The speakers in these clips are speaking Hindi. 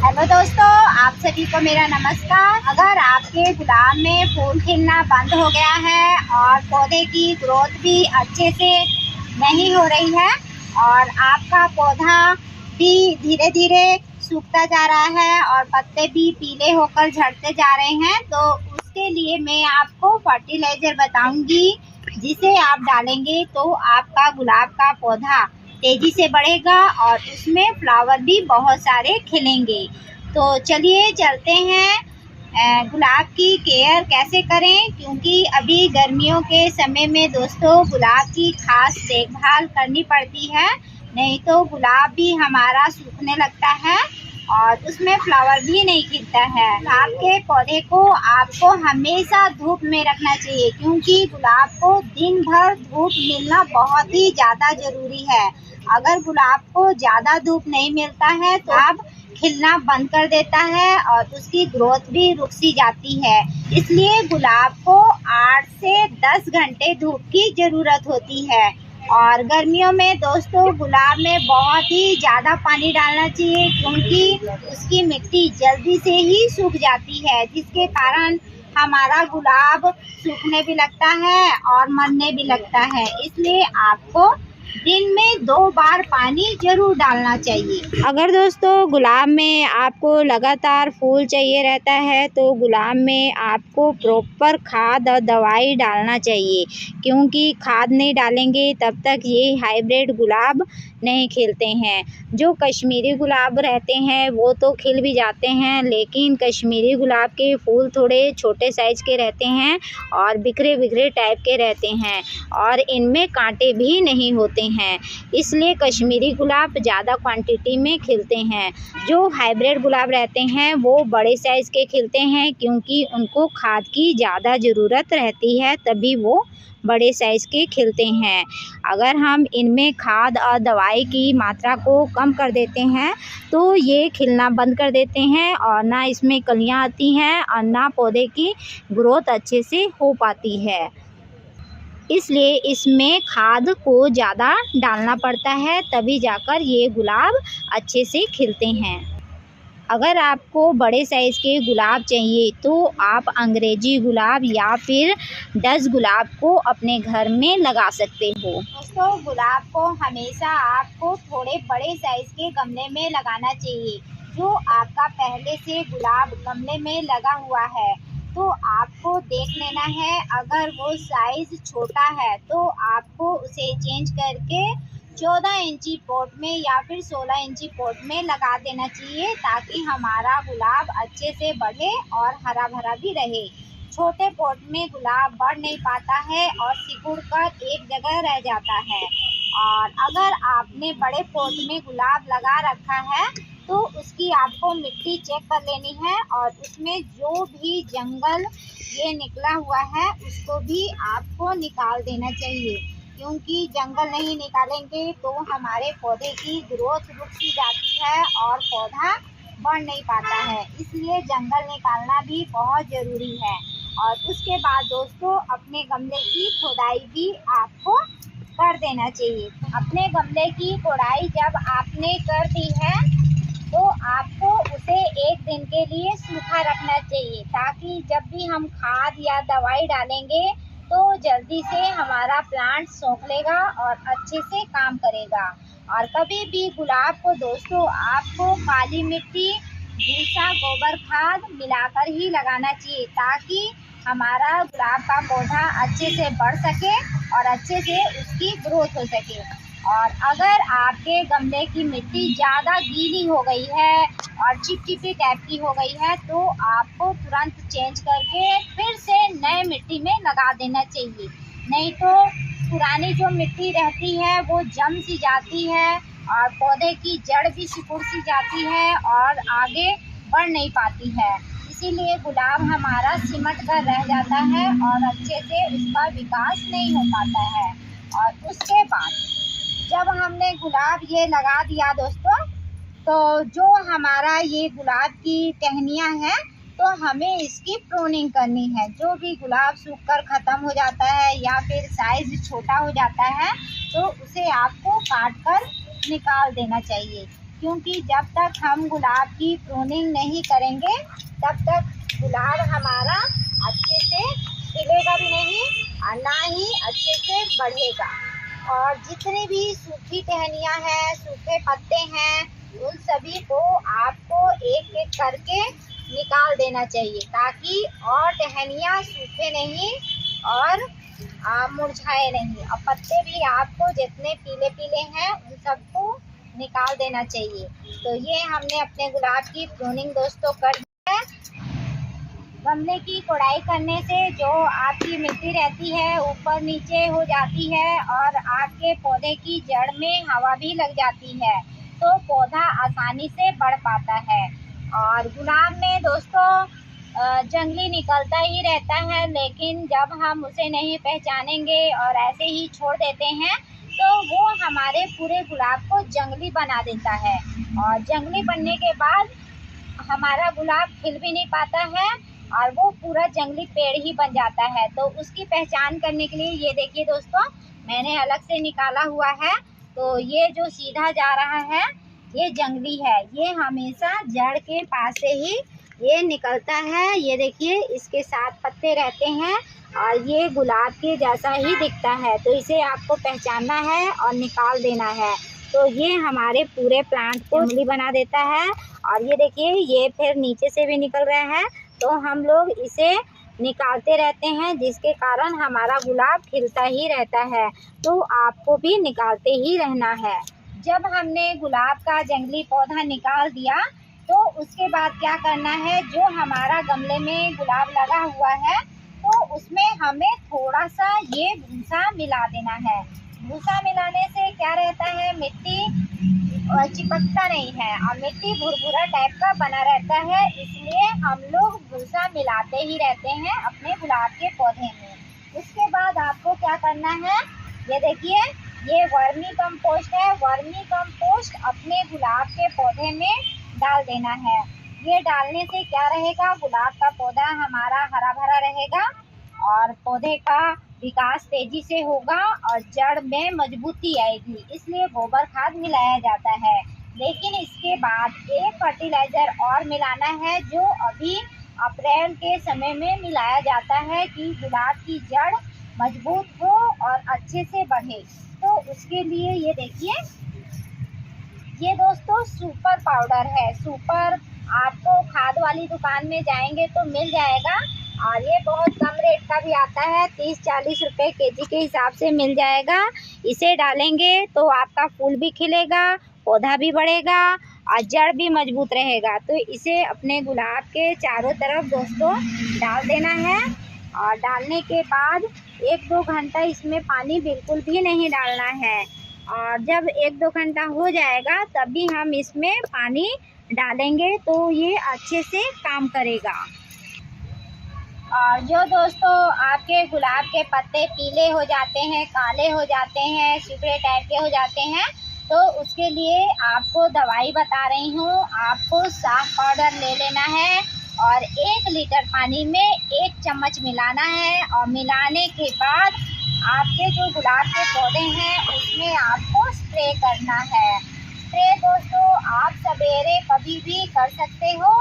हेलो दोस्तों, आप सभी को मेरा नमस्कार। अगर आपके गुलाब में फूल खिलना बंद हो गया है और पौधे की ग्रोथ भी अच्छे से नहीं हो रही है और आपका पौधा भी धीरे धीरे सूखता जा रहा है और पत्ते भी पीले होकर झड़ते जा रहे हैं, तो उसके लिए मैं आपको फर्टिलाइज़र बताऊंगी, जिसे आप डालेंगे तो आपका गुलाब का पौधा तेजी से बढ़ेगा और उसमें फ्लावर भी बहुत सारे खिलेंगे। तो चलिए चलते हैं गुलाब की केयर कैसे करें, क्योंकि अभी गर्मियों के समय में दोस्तों गुलाब की खास देखभाल करनी पड़ती है, नहीं तो गुलाब भी हमारा सूखने लगता है और उसमें फ्लावर भी नहीं खिलता है। गुलाब के पौधे को आपको हमेशा धूप में रखना चाहिए, क्योंकि गुलाब को दिन भर धूप मिलना बहुत ही ज़्यादा ज़रूरी है। अगर गुलाब को ज़्यादा धूप नहीं मिलता है तो गुलाब खिलना बंद कर देता है और उसकी ग्रोथ भी रुक सी जाती है। इसलिए गुलाब को 8 से 10 घंटे धूप की ज़रूरत होती है। और गर्मियों में दोस्तों गुलाब में बहुत ही ज़्यादा पानी डालना चाहिए, क्योंकि उसकी मिट्टी जल्दी से ही सूख जाती है, जिसके कारण हमारा गुलाब सूखने भी लगता है और मरने भी लगता है। इसलिए आपको दिन में 2 बार पानी जरूर डालना चाहिए। अगर दोस्तों गुलाब में आपको लगातार फूल चाहिए रहता है तो गुलाब में आपको प्रॉपर खाद और दवाई डालना चाहिए, क्योंकि खाद नहीं डालेंगे तब तक ये हाइब्रिड गुलाब नहीं खिलते हैं। जो कश्मीरी गुलाब रहते हैं वो तो खिल भी जाते हैं, लेकिन कश्मीरी गुलाब के फूल थोड़े छोटे साइज के रहते हैं और बिखरे बिखरे टाइप के रहते हैं और इनमें कांटे भी नहीं होते हैं, इसलिए कश्मीरी गुलाब ज़्यादा क्वांटिटी में खिलते हैं। जो हाइब्रिड गुलाब रहते हैं वो बड़े साइज़ के खिलते हैं, क्योंकि उनको खाद की ज़्यादा ज़रूरत रहती है, तभी वो बड़े साइज़ के खिलते हैं। अगर हम इनमें खाद और दवाई की मात्रा को कम कर देते हैं तो ये खिलना बंद कर देते हैं और ना इसमें कलियां आती हैं और ना पौधे की ग्रोथ अच्छे से हो पाती है। इसलिए इसमें खाद को ज़्यादा डालना पड़ता है, तभी जाकर ये गुलाब अच्छे से खिलते हैं। अगर आपको बड़े साइज़ के गुलाब चाहिए तो आप अंग्रेजी गुलाब या फिर डच गुलाब को अपने घर में लगा सकते हो। दोस्तों गुलाब को हमेशा आपको थोड़े बड़े साइज़ के गमले में लगाना चाहिए। जो आपका पहले से गुलाब गमले में लगा हुआ है तो आपको देख लेना है, अगर वो साइज़ छोटा है तो आपको उसे चेंज करके 14 इंची पॉट में या फिर 16 इंची पॉट में लगा देना चाहिए, ताकि हमारा गुलाब अच्छे से बढ़े और हरा भरा भी रहे। छोटे पॉट में गुलाब बढ़ नहीं पाता है और सिकुड़ कर एक जगह रह जाता है। और अगर आपने बड़े पॉट में गुलाब लगा रखा है तो उसकी आपको मिट्टी चेक कर लेनी है और उसमें जो भी जंगल ये निकला हुआ है उसको भी आपको निकाल देना चाहिए, क्योंकि जंगल नहीं निकालेंगे तो हमारे पौधे की ग्रोथ रुक सी जाती है और पौधा बढ़ नहीं पाता है। इसलिए जंगल निकालना भी बहुत ज़रूरी है। और उसके बाद दोस्तों अपने गमले की खोदाई भी आपको कर देना चाहिए। अपने गमले की खोदाई जब आपने कर दी है तो आपको उसे 1 दिन के लिए सूखा रखना चाहिए, ताकि जब भी हम खाद या दवाई डालेंगे तो जल्दी से हमारा प्लांट सूख लेगा और अच्छे से काम करेगा। और कभी भी गुलाब को दोस्तों आपको काली मिट्टी, भूसा, गोबर खाद मिलाकर ही लगाना चाहिए, ताकि हमारा गुलाब का पौधा अच्छे से बढ़ सके और अच्छे से उसकी ग्रोथ हो सके। और अगर आपके गमले की मिट्टी ज़्यादा गीली हो गई है और चिपचिपी टाइप की हो गई है तो आपको तुरंत चेंज करके फिर से नए मिट्टी में लगा देना चाहिए, नहीं तो पुरानी जो मिट्टी रहती है वो जम सी जाती है और पौधे की जड़ भी सिकुड़ सी जाती है और आगे बढ़ नहीं पाती है। इसीलिए गुलाब हमारा सिमट कर रह जाता है और अच्छे से उसका विकास नहीं हो पाता है। और उसके बाद जब हमने गुलाब ये लगा दिया दोस्तों, तो जो हमारा ये गुलाब की टहनियाँ हैं तो हमें इसकी प्रूनिंग करनी है। जो भी गुलाब सूखकर ख़त्म हो जाता है या फिर साइज़ छोटा हो जाता है तो उसे आपको काट कर निकाल देना चाहिए, क्योंकि जब तक हम गुलाब की प्रूनिंग नहीं करेंगे तब तक गुलाब हमारा अच्छे से खिलेगा भी नहीं और ना ही अच्छे से बढ़ेगा। और जितनी भी सूखी टहनियाँ हैं, सूखे पत्ते हैं, उन सभी को आपको एक एक करके निकाल देना चाहिए ताकि और टहनियाँ सूखे नहीं और मुरझाए नहीं। और पत्ते भी आपको जितने पीले पीले हैं उन सबको निकाल देना चाहिए। तो ये हमने अपने गुलाब की प्रूनिंग दोस्तों कर दी है। गमले की कोड़ाई करने से जो आपकी मिट्टी रहती है ऊपर नीचे हो जाती है और आपके पौधे की जड़ में हवा भी लग जाती है, तो पौधा आसानी से बढ़ पाता है। और गुलाब में दोस्तों जंगली निकलता ही रहता है, लेकिन जब हम उसे नहीं पहचानेंगे और ऐसे ही छोड़ देते हैं तो वो हमारे पूरे गुलाब को जंगली बना देता है। और जंगली बनने के बाद हमारा गुलाब खिल भी नहीं पाता है और वो पूरा जंगली पेड़ ही बन जाता है। तो उसकी पहचान करने के लिए ये देखिए दोस्तों, मैंने अलग से निकाला हुआ है। तो ये जो सीधा जा रहा है ये जंगली है, ये हमेशा जड़ के पास से ही ये निकलता है। ये देखिए इसके 7 पत्ते रहते हैं और ये गुलाब के जैसा ही दिखता है, तो इसे आपको पहचानना है और निकाल देना है। तो ये हमारे पूरे प्लांट को जंगली बना देता है। और ये देखिए ये फिर नीचे से भी निकल रहा है, तो हम लोग इसे निकालते रहते हैं जिसके कारण हमारा गुलाब खिलता ही रहता है। तो आपको भी निकालते ही रहना है। जब हमने गुलाब का जंगली पौधा निकाल दिया तो उसके बाद क्या करना है, जो हमारा गमले में गुलाब लगा हुआ है तो उसमें हमें थोड़ा सा ये भूसा मिला देना है। भूसा मिलाने से क्या रहता है, मिट्टी चिपकता नहीं है और मिट्टी भुरभुरा टाइप का बना रहता है, इसलिए हम लोग भूसा मिलाते ही रहते हैं अपने गुलाब के पौधे में। उसके बाद आपको क्या करना है, ये देखिए ये वर्मी कंपोस्ट है। वर्मी कंपोस्ट अपने गुलाब के पौधे में डाल देना है। ये डालने से क्या रहेगा, गुलाब का पौधा हमारा हरा भरा रहेगा और पौधे का विकास तेजी से होगा और जड़ में मजबूती आएगी, इसलिए गोबर खाद मिलाया जाता है। लेकिन इसके बाद एक फर्टिलाइज़र और मिलाना है जो अभी अप्रैल के समय में मिलाया जाता है कि गुलाब की जड़ मजबूत हो और अच्छे से बढ़े। तो उसके लिए ये देखिए ये दोस्तों सुपर पाउडर है। सुपर आपको खाद वाली दुकान में जाएंगे तो मिल जाएगा और ये बहुत कम रेट का भी आता है, 30-40 रुपए केजी के हिसाब से मिल जाएगा। इसे डालेंगे तो आपका फूल भी खिलेगा, पौधा भी बढ़ेगा और जड़ भी मजबूत रहेगा। तो इसे अपने गुलाब के चारों तरफ दोस्तों डाल देना है। और डालने के बाद 1-2 घंटा इसमें पानी बिल्कुल भी नहीं डालना है। और जब 1-2 घंटा हो जाएगा तभी हम इसमें पानी डालेंगे तो ये अच्छे से काम करेगा। और जो दोस्तों आपके गुलाब के पत्ते पीले हो जाते हैं, काले हो जाते हैं, सिकुड़े टाइप के हो जाते हैं, तो उसके लिए आपको दवाई बता रही हूँ। आपको साफ पाउडर ले लेना है और 1 लीटर पानी में 1 चम्मच मिलाना है। और मिलाने के बाद आपके जो गुलाब के पौधे हैं उसमें आपको स्प्रे करना है। स्प्रे दोस्तों आप सवेरे कभी भी कर सकते हो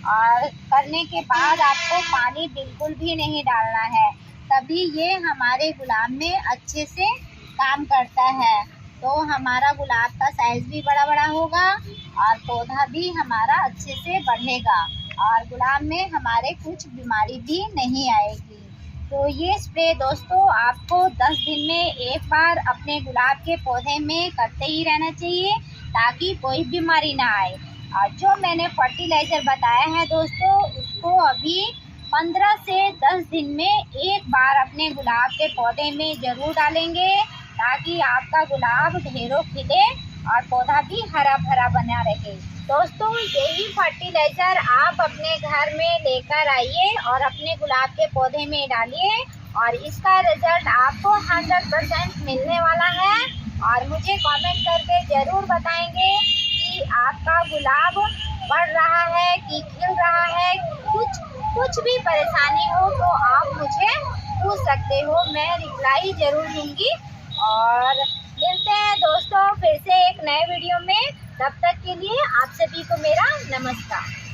और करने के बाद आपको पानी बिल्कुल भी नहीं डालना है, तभी ये हमारे गुलाब में अच्छे से काम करता है। तो हमारा गुलाब का साइज़ भी बड़ा बड़ा होगा और पौधा भी हमारा अच्छे से बढ़ेगा और गुलाब में हमारे कुछ बीमारी भी नहीं आएगी। तो ये स्प्रे दोस्तों आपको 10 दिन में एक बार अपने गुलाब के पौधे में करते ही रहना चाहिए ताकि कोई बीमारी ना आए। और जो मैंने फर्टिलाइज़र बताया है दोस्तों उसको अभी 15 से 10 दिन में एक बार अपने गुलाब के पौधे में ज़रूर डालेंगे ताकि आपका गुलाब ढेरों खिले और पौधा भी हरा भरा बना रहे। दोस्तों यही फर्टिलाइज़र आप अपने घर में लेकर आइए और अपने गुलाब के पौधे में डालिए और इसका रिजल्ट आपको 100% मिलने वाला है। और मुझे कमेंट करके ज़रूर बताएंगे कि आपका गुलाब बढ़ रहा है कि खिल रहा है। कुछ भी परेशानी हो तो आप मुझे पूछ सकते हो, मैं रिप्लाई ज़रूर दूँगी। और मिलते हैं दोस्तों फिर से एक नए वीडियो में। तब तक के लिए आप सभी को मेरा नमस्कार।